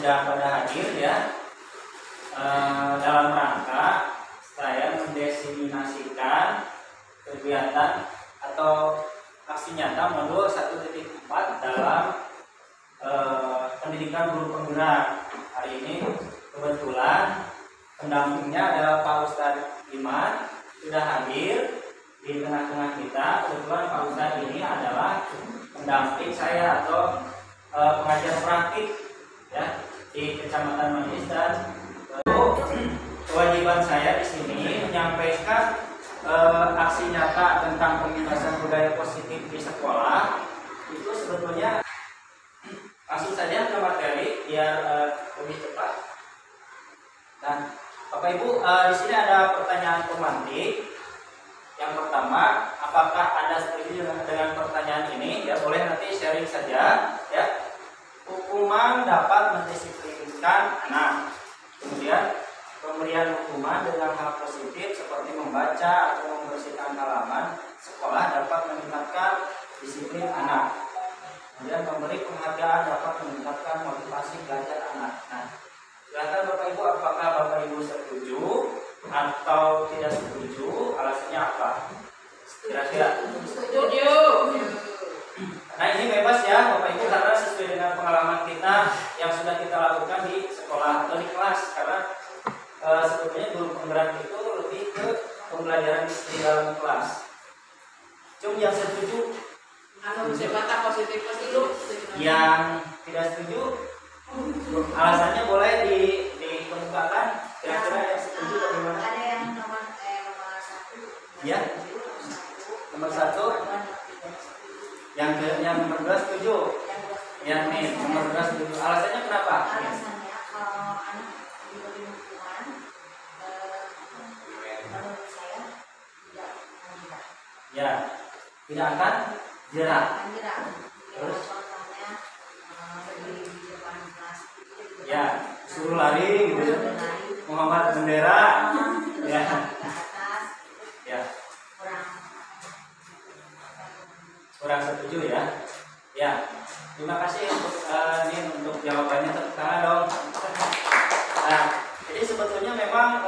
sudah pada hadir ya, dalam rangka saya mendesimasikan kegiatan atau aksi nyata modul 1.4 dalam pendidikan guru penggerak. Hari ini kebetulan pendampingnya adalah Pak Ustadz Iman, sudah hadir di tengah-tengah kita. Kebetulan Pak Ustadz ini adalah pendamping saya atau pengajar praktik ya di Kecamatan Manis, dan kewajiban saya di sini menyampaikan aksi nyata tentang pembebasan budaya positif di sekolah. Itu sebetulnya langsung saja ke materi biar lebih cepat. Dan Bapak Ibu, di sini ada pertanyaan pemantik. Yang pertama, apakah Anda setuju dengan pertanyaan ini? Ya, boleh nanti sharing saja. Ya, hukuman dapat mendisiplinkan anak. Kemudian pemberian hukuman dengan hal positif seperti membaca atau membersihkan halaman sekolah dapat meningkatkan disiplin anak. Kemudian memberi penghargaan dapat meningkatkan motivasi belajar anak. Nah, silakan Bapak Ibu, apakah Bapak Ibu setuju atau tidak setuju? Alasannya apa? Kira-kira? Setuju. Nah, ini bebas ya Bapak Ibu, karena sesuai dengan pengalaman kita yang sudah kita lakukan di sekolah atau di kelas. Karena sebetulnya guru penggerak itu lebih ke pembelajaran di dalam kelas. Cuma yang setuju, Sebata positif dulu. yang tidak setuju, alasannya boleh dikemukakan. Kira-kira yang setuju bagaimana? Ada yang nomor 1. Ya, nomor 1. Yang nomor 2 setuju. Yang nih nomor 2 setuju. Alasannya kenapa? Alasannya kalau anak diberi hukuman, menurut saya tidak akan jerah. Ya, tidak akan jerah. Terus contohnya berdiri di depan kelas, Ya, suruh lari gitu ya. berlari, Muhammad bendera. terus Ya. kaki ke atas, Ya, kurang kurang setuju ya. Ya, terima kasih untuk jawabannya, tepuk tangan dong. Nah, jadi sebetulnya memang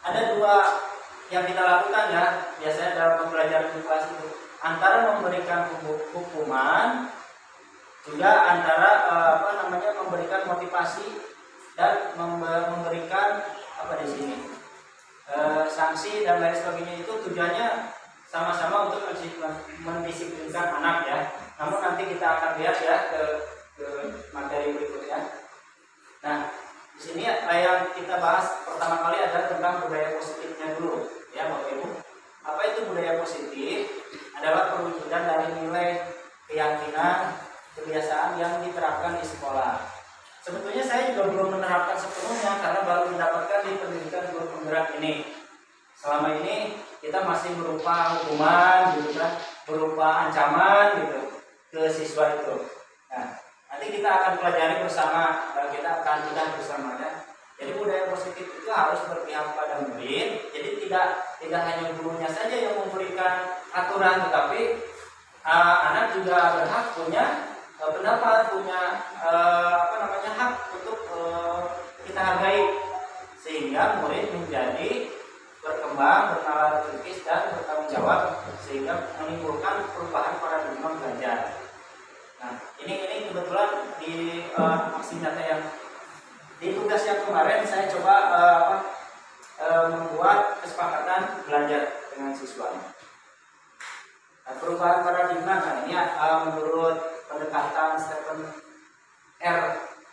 ada dua yang kita lakukan ya biasanya dalam pembelajaran di kelas itu, antara memberikan hukuman, juga antara memberikan motivasi dan memberikan apa di sini sanksi dan lain sebagainya. Itu tujuannya sama-sama untuk mendisiplinkan anak ya. Namun nanti kita akan lihat ya ke materi berikutnya. Nah, di sini yang kita bahas pertama kali adalah tentang budaya positifnya dulu ya Bapak Ibu. Apa itu budaya positif? Adalah perwujudan dari nilai, keyakinan, kebiasaan yang diterapkan di sekolah. Sebetulnya saya juga belum menerapkan sepenuhnya karena baru mendapatkan di pendidikan guru penggerak ini. Selama ini kita masih berupa hukuman gitu kan, berupa ancaman gitu ke siswa itu. Nah, nanti kita akan pelajari bersama dan kita akan lihat bersamanya. Jadi budaya positif itu harus berpihak pada murid. Jadi tidak hanya gurunya saja yang memberikan aturan, tetapi anak juga berhak punya pendapat, punya hak untuk kita hargai, sehingga murid menjadi berkembang, bernalar kritis dan bertanggung jawab, sehingga menimbulkan perubahan paradigma belajar. Nah, ini kebetulan di aksi nyata yang di tugas yang kemarin saya coba membuat kesepakatan belajar dengan siswa. Nah, perubahan paradigma, nah ini menurut pendekatan Stephen R.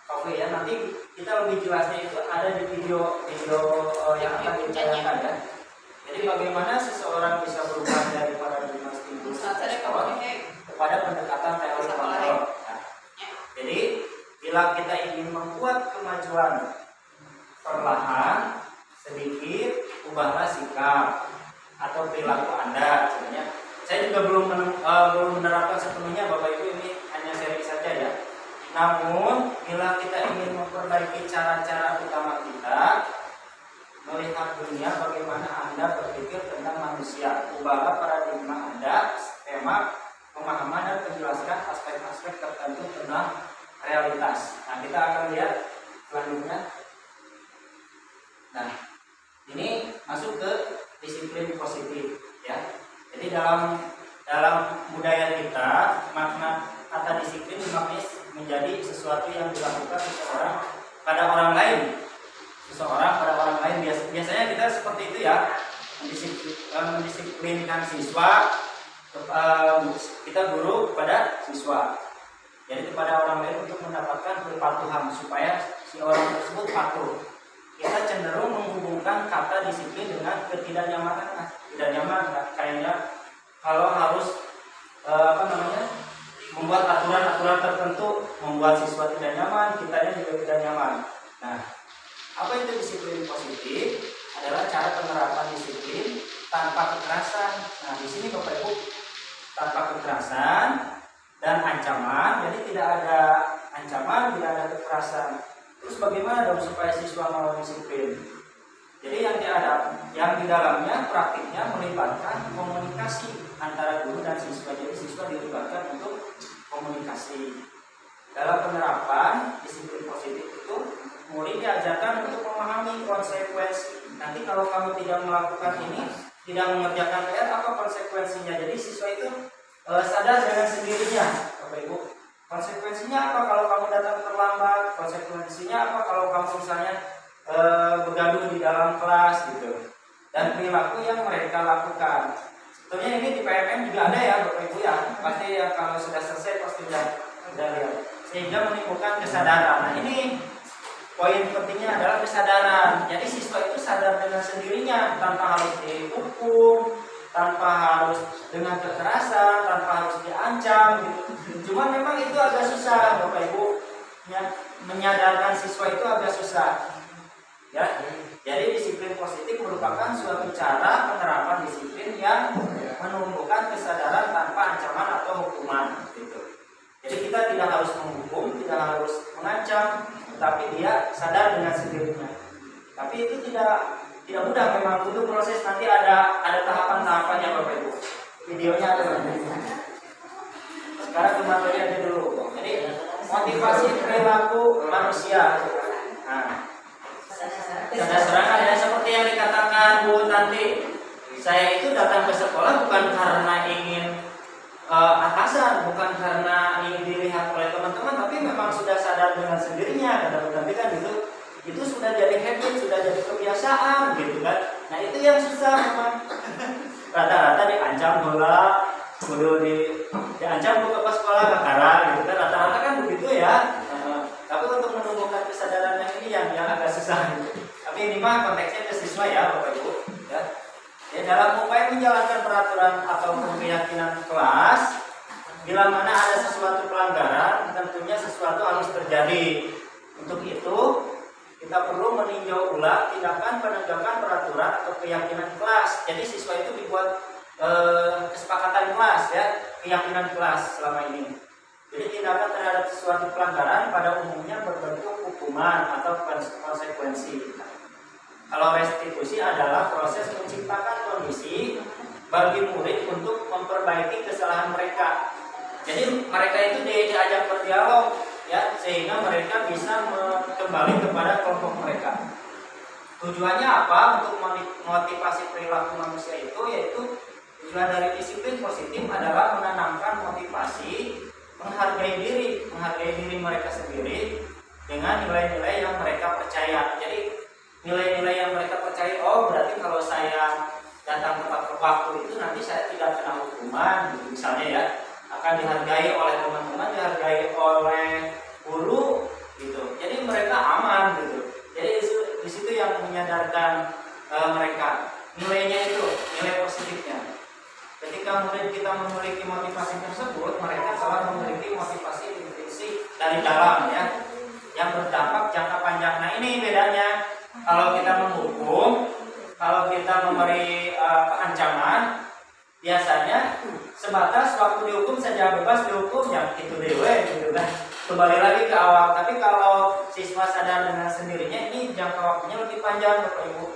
Covey ya. Nanti kita lebih jelasnya itu ada di video yang akan ditayangkan ya. Jadi bagaimana seseorang bisa berubah dari paradigma stimulus kepada pendekatan teori kontrol. Nah, jadi bila kita ingin membuat kemajuan perlahan, sedikit, ubahlah sikap atau perilaku Anda. Sebenarnya saya juga belum menerapkan sepenuhnya Bapak Ibu, ini hanya sharing saja ya. Namun bila kita ingin memperbaiki cara-cara utama kita melihat dunia, bagaimana Anda berpikir tentang manusia, ubahlah paradigma Anda, skema pemahaman dan penjelasan aspek-aspek tertentu tentang realitas. Nah, kita akan lihat selanjutnya. Nah, ini masuk ke disiplin positif ya. Jadi dalam budaya kita, makna kata disiplin dimaknai menjadi sesuatu yang dilakukan seseorang pada orang lain. Biasanya kita seperti itu ya, mendisiplinkan siswa, kita guru kepada siswa. Jadi kepada orang lain untuk mendapatkan kepatuhan supaya si orang tersebut patuh. Kita cenderung menghubungkan kata disiplin dengan ketidaknyamanan. Tidak nyaman, kayaknya kalau harus membuat aturan-aturan tertentu, membuat siswa tidak nyaman, kitanya juga tidak nyaman. Nah, apa itu disiplin positif? Adalah cara penerapan disiplin tanpa kekerasan. Nah, di sini Bapak Ibu, tanpa kekerasan dan ancaman, jadi tidak ada ancaman, tidak ada kekerasan. Terus bagaimana dong supaya siswa mau disiplin? Jadi yang di dalamnya praktiknya melibatkan komunikasi antara guru dan siswa. Jadi siswa dilibatkan untuk komunikasi. Dalam penerapan disiplin positif itu, murid diajarkan untuk memahami konsekuensi. Nanti kalau kamu tidak melakukan ini, tidak mengerjakan PR, apa konsekuensinya? Jadi siswa itu sadar dengan sendirinya, Bapak Ibu. Konsekuensinya apa kalau kamu datang terlambat? Konsekuensinya apa kalau kamu misalnya bergaduh di dalam kelas gitu? Dan perilaku yang mereka lakukan. Sebetulnya ini di PMM juga ada ya, Bapak Ibu ya. Pasti ya, kalau sudah selesai pasti sudah lihat. Sehingga menimbulkan kesadaran. Nah, ini poin pentingnya adalah kesadaran. Jadi siswa itu sadar dengan sendirinya tanpa harus dihukum, tanpa harus dengan kekerasan, tanpa harus diancam gitu. Cuma memang itu agak susah, Bapak Ibu. Menyadarkan siswa itu agak susah. Ya. Jadi disiplin positif merupakan suatu cara penerapan disiplin yang menumbuhkan kesadaran tanpa ancaman atau hukuman gitu. Jadi kita tidak harus menghukum, tidak harus mengancam, tapi dia sadar dengan sendirinya. Tapi itu tidak mudah, memang butuh proses. Nanti ada tahapan-tahapannya Bapak Ibu. Videonya ada. Sekarang ke materi aja dulu. Jadi motivasi perilaku manusia. Nah, ada serangan ya, seperti yang dikatakan Bu Tanti. Saya itu datang ke sekolah bukan karena ingin atasan, bukan karena ingin dilihat oleh teman-teman, tapi memang sudah sadar dengan sendirinya. Kata Bu Tanti kan itu sudah jadi habit, sudah jadi kebiasaan gitu kan. Nah, itu yang susah memang. Rata-rata diancam bola, kudu diancam buka pas sekolah kakaran gitu kan. Rata-rata kan begitu ya. Tapi untuk menumbuhkan kesadaran yang agak susah gitu. Tapi ini mah konteksnya ke siswa ya Bapak Ibu ya. Ya, dalam upaya menjalankan peraturan atau keyakinan kelas, bila mana ada sesuatu pelanggaran, tentunya sesuatu harus terjadi. Untuk itu, kita perlu meninjau ulang tindakan penegakan peraturan atau keyakinan kelas. Jadi siswa itu dibuat kesepakatan kelas ya, keyakinan kelas selama ini. Jadi tindakan terhadap sesuatu pelanggaran pada umumnya berbentuk hukuman atau konsekuensi. Kalau restitusi adalah proses menciptakan kondisi bagi murid untuk memperbaiki kesalahan mereka. Jadi mereka itu diajak berdialog ya, sehingga mereka bisa kembali kepada kelompok mereka. Tujuannya apa? Untuk motivasi perilaku manusia itu, yaitu tujuan dari disiplin positif adalah menanamkan motivasi menghargai diri mereka sendiri dengan nilai-nilai yang mereka percaya. Jadi nilai-nilai yang mereka percaya, oh berarti kalau saya datang tepat waktu itu nanti saya tidak kena hukuman gitu, misalnya ya, akan dihargai oleh teman-teman, dihargai oleh guru gitu. Jadi mereka aman gitu. Jadi di situ yang menyadarkan mereka nilainya itu, nilai positifnya. Ketika murid kita memiliki motivasi tersebut, mereka telah memiliki motivasi intrinsik dari dalam ya, yang berdampak jangka panjang. Nah, ini bedanya. Kalau kita menghukum, kalau kita memberi ancaman, biasanya sebatas waktu dihukum saja, bebas dihukum ya itu dewe gitu kan. Kembali lagi ke awal. Tapi kalau siswa sadar dengan sendirinya, ini jangka waktunya lebih panjang Bapak Ibu.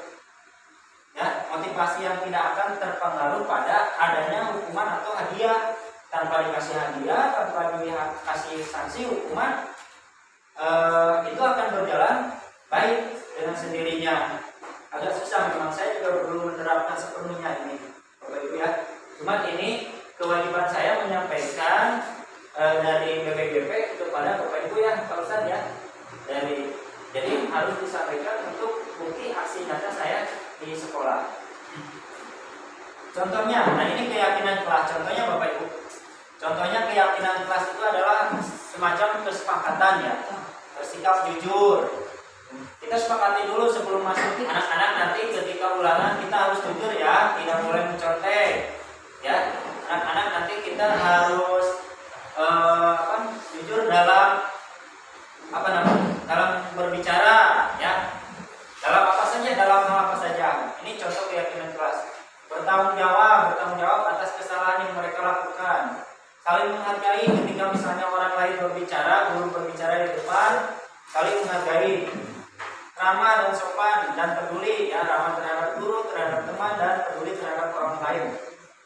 Ya, motivasi yang tidak akan terpengaruh pada adanya hukuman atau hadiah. Tanpa dikasih hadiah, tanpa dikasih sanksi hukuman, itu akan berjalan baik dengan sendirinya. Agak susah memang, saya juga belum menerapkan sepenuhnya ini Bapak Ibu ya. Cuman ini kewajiban saya menyampaikan dari BPGP kepada Bapak Ibu ya, Pak Ustadz ya. Jadi harus disampaikan untuk bukti aksi nyata saya di sekolah. Contohnya, nah ini keyakinan kelas. Contohnya Bapak Ibu. Contohnya keyakinan kelas itu adalah semacam kesepakatan ya. Bersikap jujur. Kita sepakati dulu sebelum masuk. Anak-anak nanti ketika ulangan kita harus jujur ya, tidak boleh mencontek. Ya, anak-anak nanti kita harus jujur dalam dalam berbicara ya. Dalam apa saja, dalam hal apa saja. Ini contoh keyakinan kelas. Bertanggung jawab atas kesalahan yang mereka lakukan. Saling menghargai ketika misalnya orang lain berbicara, guru berbicara di depan, saling menghargai. Ramah dan sopan dan peduli ya, ramah terhadap guru, terhadap teman, dan peduli terhadap orang lain.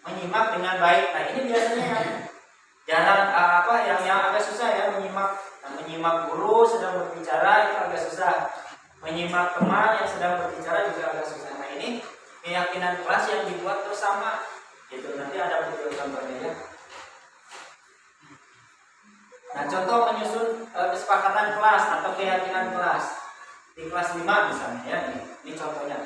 Menyimak dengan baik. Nah ini biasanya jarang yang agak susah ya, menyimak guru sedang berbicara itu agak susah. Menyimak teman yang sedang berbicara juga agak susah. Nah ini keyakinan kelas yang dibuat bersama. Gitu, nanti ada video contohnya ya. Nah contoh menyusun kesepakatan kelas atau keyakinan kelas. Di kelas 5 misalnya ya, ini contohnya.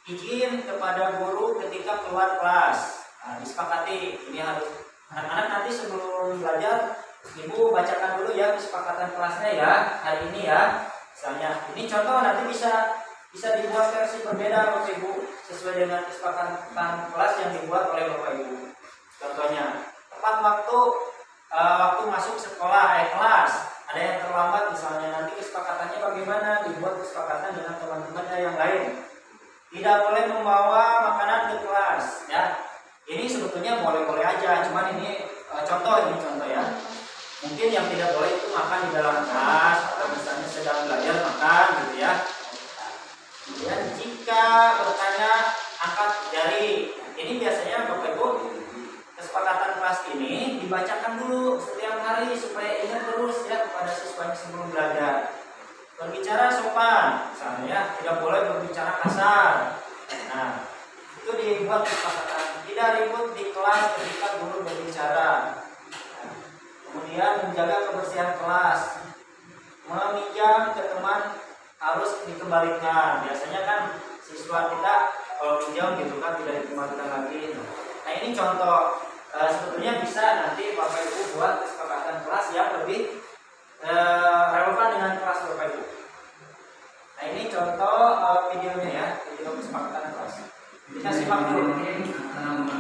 Izin kepada guru ketika keluar kelas. Nah, disepakati, ini harus anak-anak nanti sebelum belajar, Ibu bacakan dulu ya kesepakatan kelasnya ya, hari ini ya. Misalnya, ini contoh nanti bisa dibuat versi berbeda Bapak Ibu, sesuai dengan kesepakatan kelas yang dibuat oleh Bapak Ibu. Contohnya, tepat waktu masuk sekolah, kelas. Ada yang terlambat misalnya, nanti kesepakatannya bagaimana, dibuat kesepakatan dengan teman-temannya yang lain. Tidak boleh membawa makanan ke kelas ya. Ini sebetulnya boleh-boleh aja, cuman ini contoh ya. Mungkin yang tidak boleh itu makan di dalam kelas, atau misalnya sedang belajar makan gitu ya. Kemudian jika bertanya angkat jari. Ini biasanya Bapak Ibu, kesepakatan kelas ini dibacakan dulu setiap hari supaya ingat terus ya kepada siswanya sebelum belajar. Berbicara sopan, misalnya ya, tidak boleh berbicara kasar. Nah, itu dibuat kesepakatan. Tidak ribut di kelas ketika guru berbicara. Nah, kemudian menjaga kebersihan kelas. Meminjam ke teman harus dikembalikan. Biasanya kan siswa kita kalau pinjam gitu kan tidak dikembalikan lagi. Nah ini contoh. Sebetulnya bisa nanti Bapak Ibu buat kesepakatan kelas yang lebih relevan dengan kelas Bapak Ibu. Nah ini contoh videonya ya, video kesepakatan kelas. Kita simak dulu. Selamat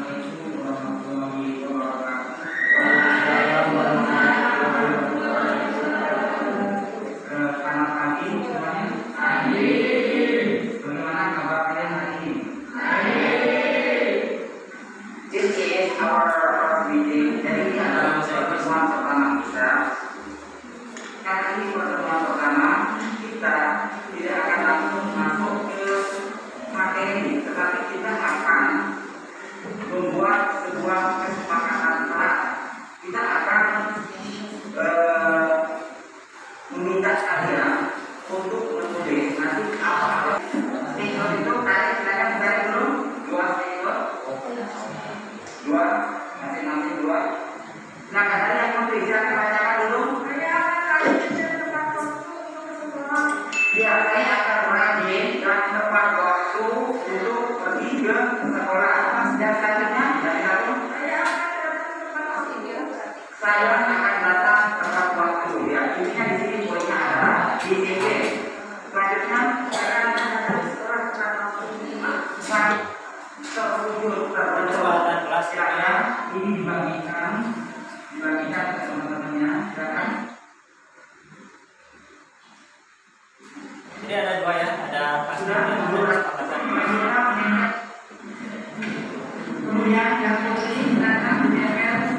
pagi semuanya. Bagaimana kabar kalian hari ini? This is our meeting. Jadi ini adalah pertemuan pertama kita. Karena ini pertemuan pertama, kita tidak akan langsung masuk ke materi, tetapi kita akan membuat sebuah kesepakatan kelas. Kita akan meminta kalian untuk menulis nanti apa. Singkat itu kalian silakan cari dulu 2 singkat. 2, masing-masing 2. Silakan ada yang mau silakan bacakan dulu. Ya, saya akan rajin dan tepat waktu untuk pergi ke sekolah. Dan selanjutnya dari lalu saya akan datang tepat waktu. Ya, intinya di sini poinnya adalah disiplin. Selanjutnya saya akan datang ke sekolah tepat waktu. Kesepakatan kelas Silakan ini dibagikan ke teman-temannya. Silakan. Jadi ada 2 ya, ada pasal dan kesepakatan kelas. Kemudian yang putih silakan DPR.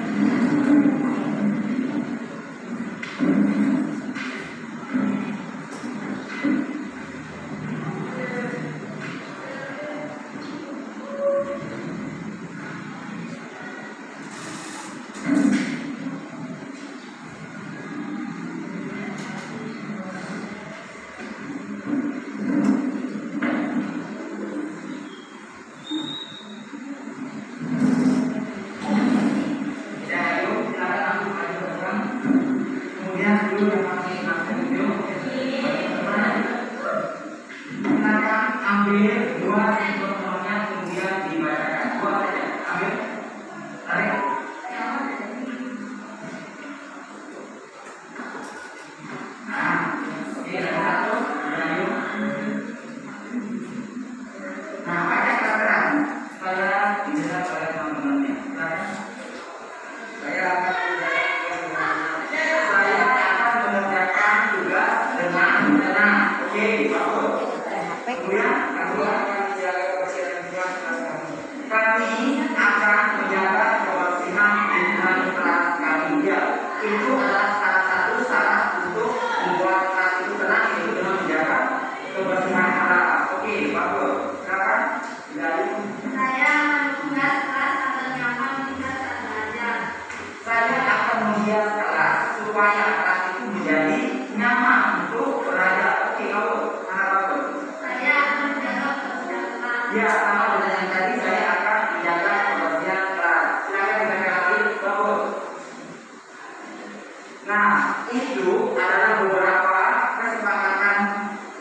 itu adalah salah satu syarat untuk membuat kelas itu tenang, yaitu dengan menjaga kebersihan alat. Oke, bagus. Silakan. Dari Saya membuat kelas agar nyaman kita saat belajar. saya akan membuat kelas supaya kelas itu menjadi nyaman untuk belajar. Oke, bagus. Sangat bagus. Saya akan menjaga kebersihan. Ya, sama dengan yang tadi, saya akan menjaga kebersihan kelas. Silakan dibaca lagi. Bagus. Nah, itu adalah beberapa kesepakatan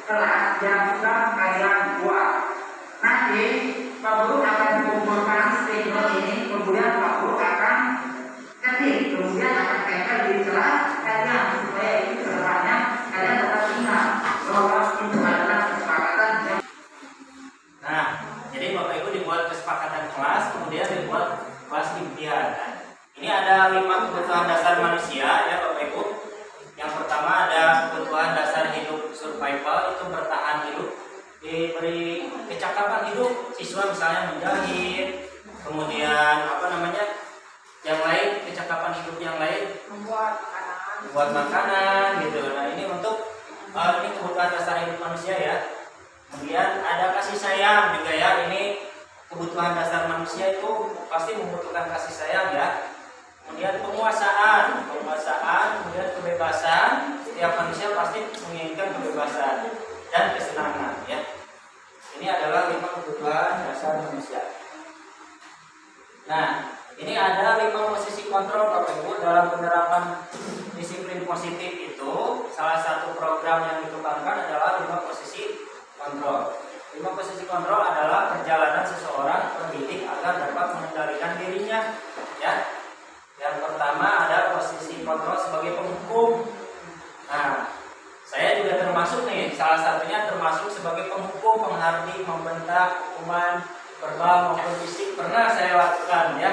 kelas yang sudah kalian buat. Nanti Pak Guru akan mengumpulkan statement ini, kemudian Pak Guru akan ketik, kemudian akan tempel di kelas kalian supaya itu kedepannya kalian tetap ingat bahwa itu adalah kesepakatan yang. Nah, jadi Bapak Ibu dibuat kesepakatan kelas, kemudian dibuat kelas impian. Nah, ini ada 5 kebutuhan dasar manusia ya Bapak Ibu. Yang pertama ada kebutuhan dasar hidup survival, itu bertahan hidup, diberi kecakapan hidup, siswa misalnya menjahit, kemudian yang lain, kecakapan hidup yang lain, membuat makanan gitu. Nah, ini untuk ini kebutuhan dasar hidup manusia ya. Kemudian ada kasih sayang juga ya. Ini kebutuhan dasar manusia itu pasti membutuhkan kasih sayang ya. Kemudian penguasaan, kemudian kebebasan. Setiap manusia pasti menginginkan kebebasan dan kesenangan ya. Ini adalah 5 kebutuhan dasar manusia. Nah, ini ada 5 posisi kontrol Bapak Ibu dalam penerapan disiplin positif itu. Salah satu program yang dikembangkan adalah 5 posisi kontrol. 5 posisi kontrol adalah perjalanan seseorang pendidik agar dapat mengendalikan dirinya ya. Yang pertama ada posisi kontrol sebagai penghukum. Nah, saya juga termasuk nih, salah satunya termasuk sebagai penghukum, menghardik, membentak, hukuman verbal maupun fisik pernah saya lakukan ya.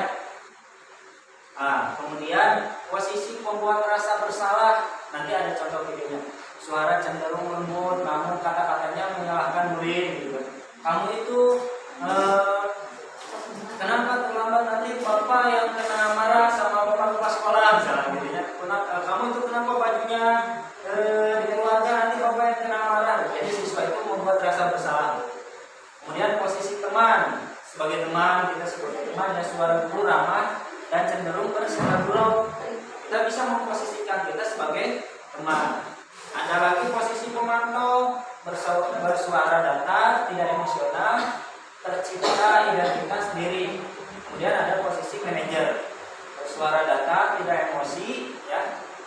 Nah, kemudian posisi pembuat rasa bersalah, nanti ada contoh videonya. Suara cenderung lembut, namun kata-katanya menyalahkan murid gitu. Kamu itu kenapa terlambat, nanti bapak yang kena marah sama bapak kepala sekolah misalnya gitu ya. Kamu itu kenapa bajunya dikeluarkan, nanti bapak yang kena marah. Jadi siswa itu membuat rasa bersalah. Kemudian posisi teman, sebagai teman kita sebagai teman yang suara guru ramah dan cenderung bersikap gurau. Kita bisa memposisikan kita sebagai teman. Ada lagi posisi pemantau, bersuara datar, tidak emosional, tercipta identitas diri. Kemudian ada posisi manajer, bersuara datar, tidak emosi, ya,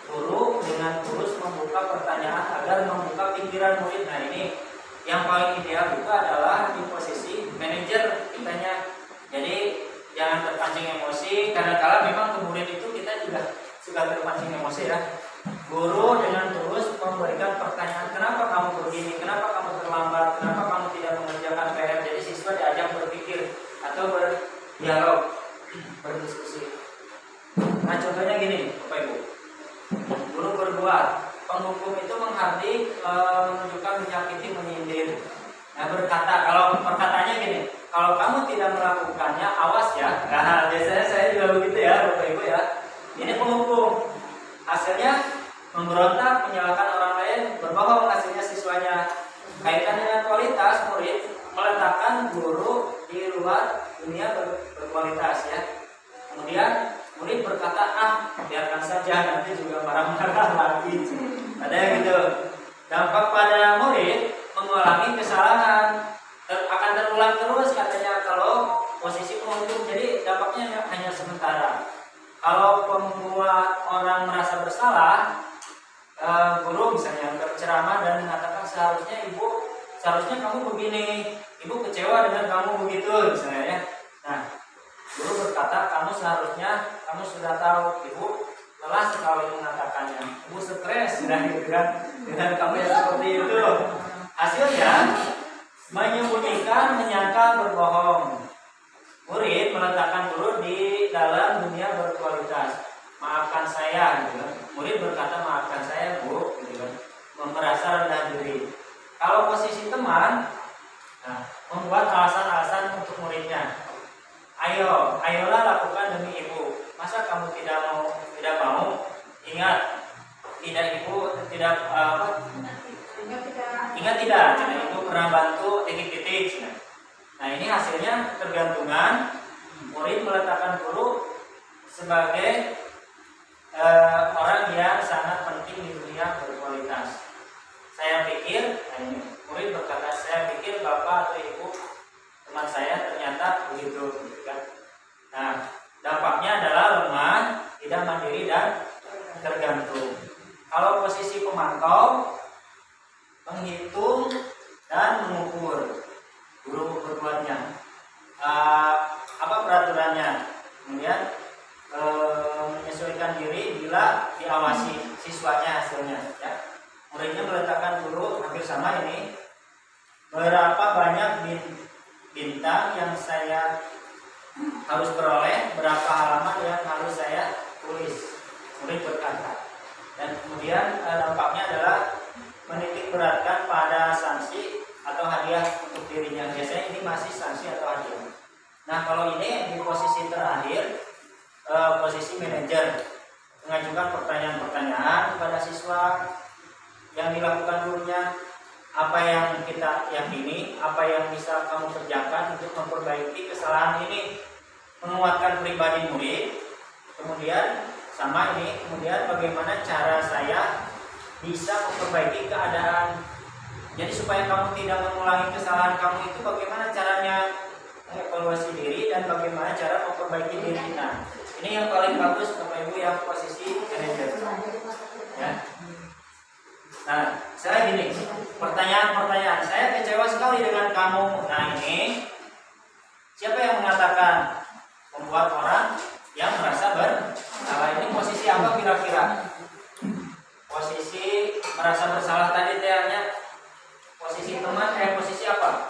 guru dengan tulus membuka pertanyaan agar membuka pikiran murid. Nah, ini yang paling ideal itu adalah di posisi manajer kitanya. Jadi jangan terpancing emosi. Kadang-kadang memang ke murid itu kita juga suka terpancing emosi ya. Guru dengan tulus memberikan pertanyaan, kenapa kamu begini, kenapa kamu terlambat, kenapa kamu tidak mengerjakan PR. Jadi siswa diajak berpikir atau berdialog, berdiskusi. Nah, contohnya gini Bapak Ibu, guru berbuat, penghukum itu menghardik, menunjukkan, menyakiti, menyindir. Nah, berkata, kalau perkataannya gini, kalau kamu tidak melakukannya, awas ya. Nah, biasanya saya juga begitu ya Bapak Ibu ya. Ini penghukum, hasilnya memberontak, menyalahkan orang lain, berbohong, hasilnya siswanya. Kaitan dengan kualitas, murid meletakkan guru di luar dunia berkualitas ya. Kemudian murid berkata, biarkan saja, nanti juga marah-marah lagi. Ada yang gitu. Dampak pada murid mengulangi kesalahan, akan terulang terus katanya kalau posisi penghukum. Jadi dampaknya hanya sementara. Kalau membuat orang merasa bersalah, guru misalnya berceramah dan mengatakan seharusnya kamu begini, ibu kecewa dengan kamu begitu misalnya ya. Nah, guru berkata, kamu sudah tahu, ibu lelah sekali mengatakannya, ibu stres dengan kamu yang seperti itu. Hasilnya menyembunyikan, menyangkal, berbohong. Murid meletakkan guru di dalam dunia berkualitas. Maafkan saya, gitu kan. Murid berkata, maafkan saya bu, gitu kan. Merasa rendah diri. Kalau posisi teman, membuat alasan-alasan untuk muridnya. Ayolah lakukan demi ibu. Masa kamu tidak mau? Ingat, tidak ibu tidak ingat tidak ibu pernah bantu titik-titik. Nah ini hasilnya ketergantungan murid meletakkan guru sebagai orang yang sangat penting di dunia berkualitas. Saya pikir, nah ini murid berkata, saya pikir bapak atau ibu teman saya ternyata begitu, gitu kan? Nah dampaknya adalah lemah, tidak mandiri dan tergantung. Kalau posisi pemantau, menghitung dan mengukur guru berbuatnya, apa peraturannya, kemudian menyesuaikan diri bila diawasi siswanya hasilnya. Ya. Muridnya meletakkan guru hampir sama ini. Berapa banyak bintang yang saya harus peroleh, berapa halaman yang harus saya tulis. Murid berkata. Dan kemudian dampaknya adalah menitik beratkan pada sanksi atau hadiah untuk dirinya. Biasanya ini masih sanksi atau hadiah. Nah kalau ini di posisi terakhir, posisi manajer, mengajukan pertanyaan-pertanyaan kepada siswa yang dilakukan gurunya, apa yang kita yakini, apa yang bisa kamu kerjakan untuk memperbaiki kesalahan ini, menguatkan pribadi murid, kemudian sama ini, kemudian bagaimana cara saya bisa memperbaiki keadaan. Jadi supaya kamu tidak mengulangi kesalahan kamu itu, bagaimana caranya mengevaluasi diri dan bagaimana cara memperbaiki diri. Nah, ini yang paling bagus Bapak Ibu yang posisi manajer. Ya. Nah, saya gini, pertanyaan-pertanyaan. Saya kecewa sekali dengan kamu. Nah ini, siapa yang mengatakan membuat orang yang merasa bersalah? Ini posisi apa kira-kira? Posisi merasa bersalah tadi tehnya. Posisi teman, posisi apa?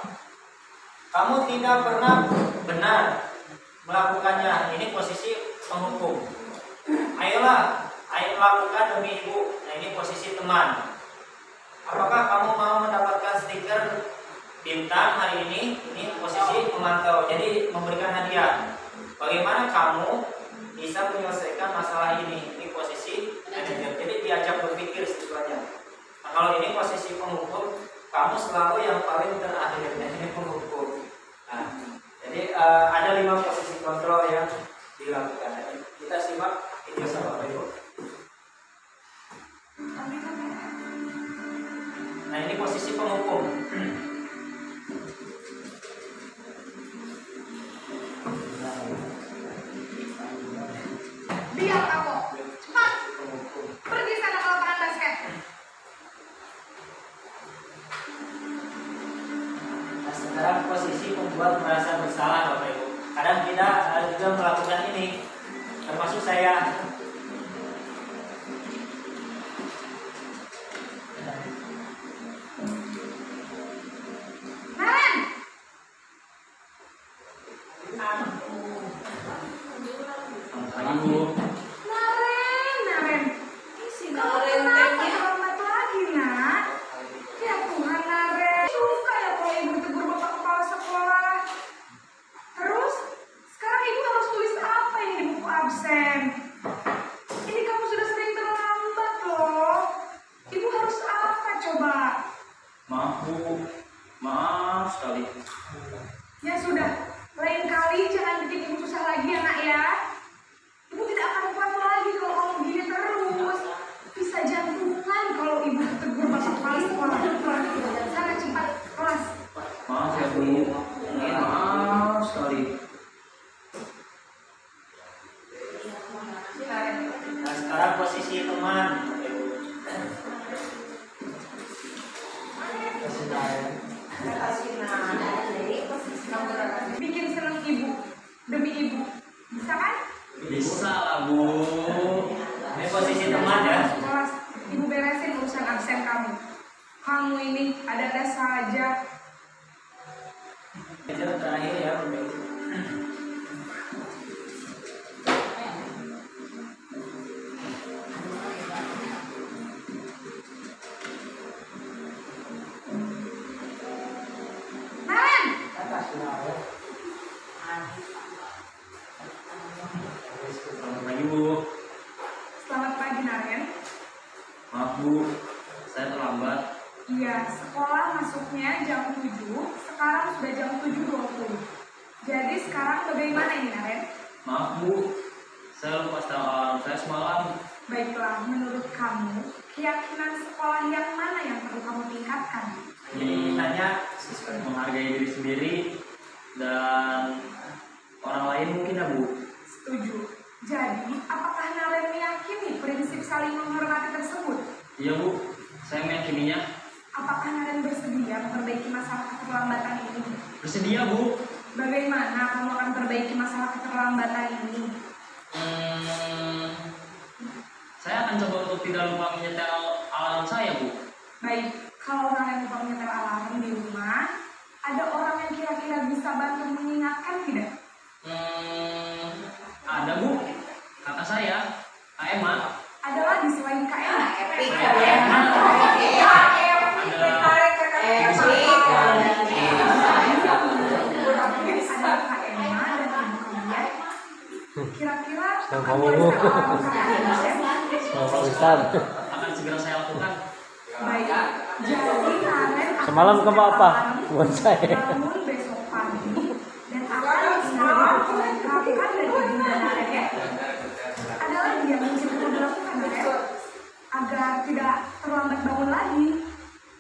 Kamu tidak pernah benar melakukannya. Ini posisi penghukum. Ayolah, ayo lakukan demi ibu. Nah ini posisi teman. Apakah kamu mau mendapatkan stiker bintang hari ini? Ini posisi memantau. Jadi memberikan hadiah. Bagaimana kamu bisa menyelesaikan masalah ini? Ini posisi manajer. Jadi diajak berpikir siswanya. Nah, kalau ini posisi penghukum, kamu selalu yang paling terakhir. Ini penghukum. Nah, jadi ada 5 posisi kontrol yang dilakukan. Kita simak video sama Bapak Ibu. Nah ini posisi penghukum. Biar kamu cepat pergi sana ke lapangan basket. Nah sekarang posisi membuat merasa bersalah Bapak Ibu. Kadang kita juga melakukan ini, termasuk saya. Naren, isi Naren kenapa terlambat lagi nak? Ya Tuhan Naren, suka ya kalau ibu tegur bapak kepala sekolah. Terus sekarang ibu harus tulis apa ini di buku absen? Ini kamu sudah sering terlambat loh. Ibu harus apa coba? Maaf Bu, maaf sekali. Ya sudah, lain kali jangan bikin ibu susah lagi ya nak ya. Ibu tidak akan kuat lagi kalau kamu gini terus. Bisa jantungan kalau ibu tegur bapak kepala sekolah. Sana cepat kelas. Maaf ya Bu, maaf sekali. Nah sekarang posisi teman. Bikin seneng ibu demi ibu. Bisa kan? Bisa lah Bu. Ini posisi teman ya. Kelas, ibu beresin urusan absen kamu. Kamu ini ada-ada saja. Itu terakhir ya Bu. Naren, Selamat pagi Bu. selamat pagi Naren. Maaf Bu, saya terlambat. Iya, sekolah masuknya jam 7, sekarang sudah jam 7.20. Jadi sekarang bagaimana ini, Naren? Maaf Bu, saya lupa setel alarm saya semalam. Baiklah, menurut kamu, keyakinan sekolah yang mana yang perlu kamu tingkatkan? Jadi tanya Menghargai diri sendiri dan orang lain mungkin ya Bu. Setuju. Jadi, apakah Naren meyakini prinsip saling menghormati tersebut? Iya Bu, saya meyakininya. Apakah Naren bersedia memperbaiki masalah keterlambatan ini? Bersedia Bu. Bagaimana kamu akan perbaiki masalah keterlambatan ini? Saya akan coba untuk tidak lupa menyetel alarm saya Bu. Baik, kalau Naren lupa menyetel alarm di rumah, ada orang yang kira-kira bisa bantu mengingatkan tidak? Ada Bu, kakak saya, Kak Emma. Ada lagi selain Kak Emma? Epic Ada ya. Kak Emma dan Ibu kalian. Kira-kira Yang akan kamu boleh saya lakukan Kak Emma? sama Pak Ustad. Akan segera saya lakukan. Baik, jadi Naren akan Semalam kamu apa? siapkan Bonsai. bangun besok pagi dan akan dilengkapkan dari Ibunda Naren ya. Ada lagi yang mungkin perlu dilakukan Naren agar tidak terlambat bangun lagi.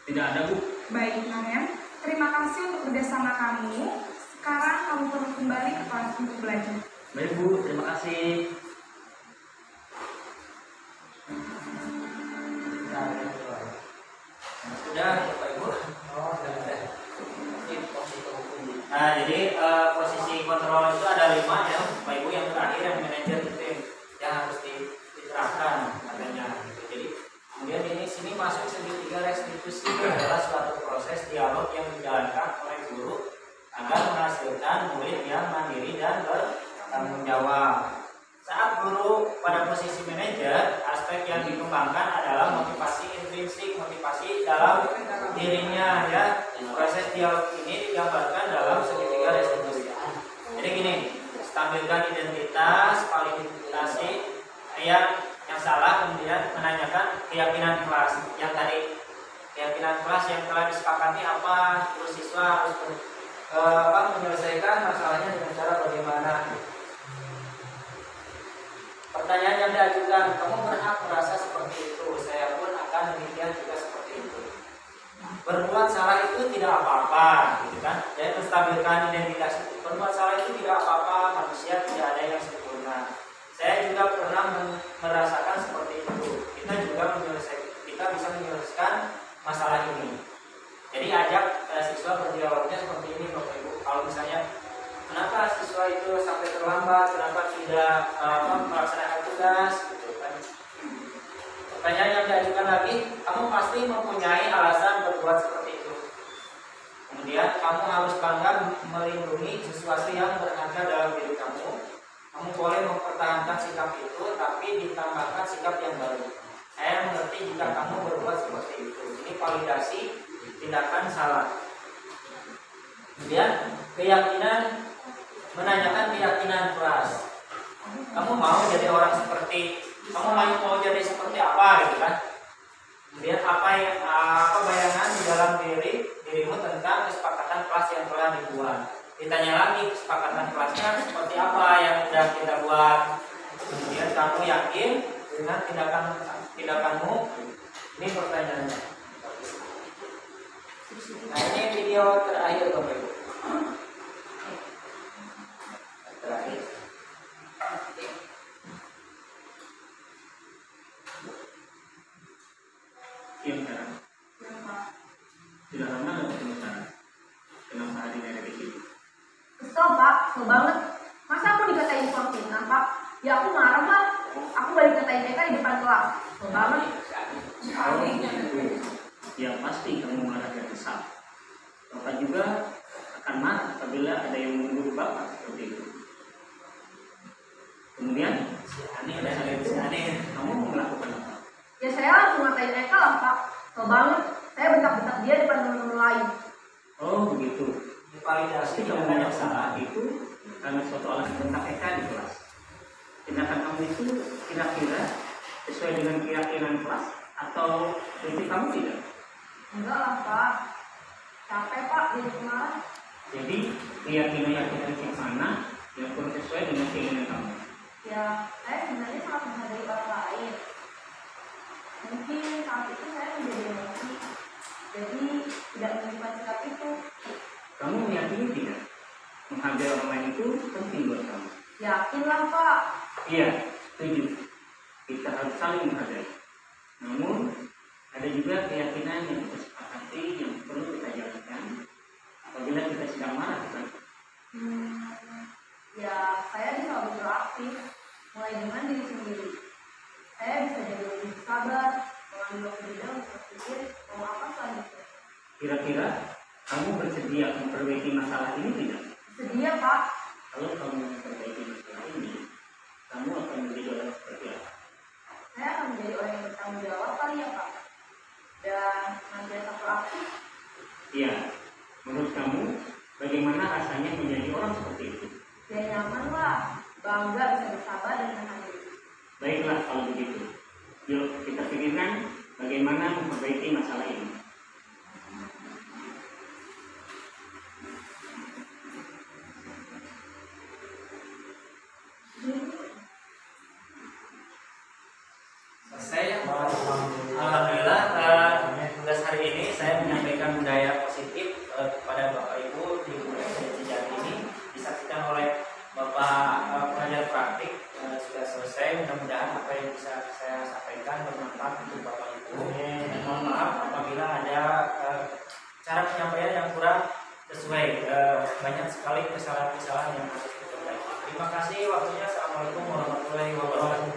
Tidak ada Bu. Baik Naren, terima kasih untuk kerjasama kamu. Sekarang kamu perlu kembali ke kelas untuk belajar. Baik Bu, terima kasih. sudah Bapak Ibu. Nah, jadi posisi kontrol itu ada 5 ya, Bapak Ibu. Yang terakhir yang manajer itu yang harus diterapkan katanya. Gitu. Jadi kemudian ini sini masuk segitiga restitusi adalah suatu proses dialog yang dijalankan oleh guru agar menghasilkan murid yang mandiri dan bertanggung jawab. Saat guru pada posisi manajer, aspek yang dikembangkan adalah motivasi intrinsik, motivasi dalam dirinya ya. Proses dialog ini digambarkan dalam segitiga restitusi. Jadi gini, stabilkan identitas, validasi yang salah, kemudian menanyakan keyakinan kelas. Yang tadi keyakinan kelas yang telah disepakati apa, terus siswa harus menyelesaikan masalahnya dengan cara bagaimana. Pertanyaan yang diajukan, kamu berhak merasa seperti itu, saya pun akan demikian juga seperti itu. Berbuat salah itu tidak apa-apa, gitu kan? Jadi menstabilkan identitas itu. Berbuat salah itu tidak apa-apa, manusia tidak ada yang sempurna. Saya juga pernah merasakan seperti itu. Kita bisa menyelesaikan masalah ini. Jadi ajak siswa berdialognya seperti ini, Bapak Ibu. Kalau misalnya kenapa siswa itu sampai terlambat, kenapa tidak melaksanakan tugas, gitu kan. Pertanyaan yang diajukan lagi, kamu pasti mempunyai alasan berbuat seperti itu. Kemudian kamu harus bangga melindungi sesuatu yang berharga dalam diri kamu. Kamu boleh mempertahankan sikap itu, tapi ditambahkan sikap yang baru. Saya mengerti jika kamu berbuat seperti itu. Ini validasi tindakan salah. Kemudian keyakinan, menanyakan keyakinan kelas. Kamu mau jadi orang seperti, kamu mau jadi seperti apa gitu kan? Kemudian apa bayangan di dalam dirimu tentang kesepakatan kelas yang telah dibuat. Ditanya lagi kesepakatan kelasnya seperti apa yang sudah kita buat. Kemudian kamu yakin dengan tindakanmu? Ini pertanyaannya. Nah ini video terakhir Bapak Ibu. Terakhir. Yang sekarang tidak lama nggak ketemu sekarang. Kenapa hari ini ada di sini? Kesel Pak, kesel banget. Masa aku dikatain pimpinan Pak? Ya aku marah lah. Aku balik katain mereka di depan kelas. Kesel banget. Kalau itu, ya pasti kamu marah dan kesal. Bapak juga akan marah apabila ada yang menuduh Bapak seperti itu. Kemudian, kamu mau melakukan apa? Ya saya langsung ngatain mereka lah Pak. Kesel banget. Saya bentak-bentak dia di depan teman-teman lain. Oh begitu. Validasi Kamu tindakan yang yang salah. salah itu karena suatu alat bentak Eka di kelas. Tindakan kamu itu kira-kira sesuai dengan keyakinan kelas atau prinsip kamu tidak? Enggak lah Pak. Capek Pak jadi kemarin. Jadi keyakinan yang prinsip mana yang kurang sesuai dengan keinginan kamu? Ya, saya sebenarnya sangat menghargai orang lain. Mungkin saat itu saya menjadi emosi, jadi tidak menyimpan sikap itu. Kamu meyakini tidak? Menghargai orang lain itu penting buat kamu. Yakinlah Pak. Iya, setuju. Kita harus saling menghargai. Namun, ada juga keyakinan yang kita sepakati yang perlu kita jalankan apabila kita sedang marah, kan? Ya, saya bisa lebih proaktif, mulai dengan diri sendiri. Saya bisa jadi lebih sabar, mengambil waktu jeda untuk berpikir mau apa selanjutnya. Kira-kira kamu bersedia memperbaiki masalah ini tidak? Sedia Pak. Kalau kamu memperbaiki masalah ini, kamu akan menjadi orang seperti apa? Saya akan menjadi orang yang bertanggung jawab kali ya Pak. Dan senantiasa proaktif. Iya, menurut kamu bagaimana rasanya menjadi orang seperti itu? Ya nyaman lah, bangga bisa bersabar dan menahan diri. Baiklah kalau begitu. Yuk kita pikirkan bagaimana memperbaiki masalah ini. Selesai ya. Alhamdulillah tugas hari ini saya menyampaikan budaya positif kepada Bapak Ibu di Sejati ini disaksikan oleh Bapak pengajar praktik sudah selesai. Mudah-mudahan apa yang bisa saya sampaikan bermanfaat untuk Bapak Ibu. Dan mohon maaf apabila ada cara penyampaian yang kurang sesuai. Banyak sekali kesalahan-kesalahan yang harus diperbaiki. Terima kasih waktunya. Assalamualaikum warahmatullahi wabarakatuh.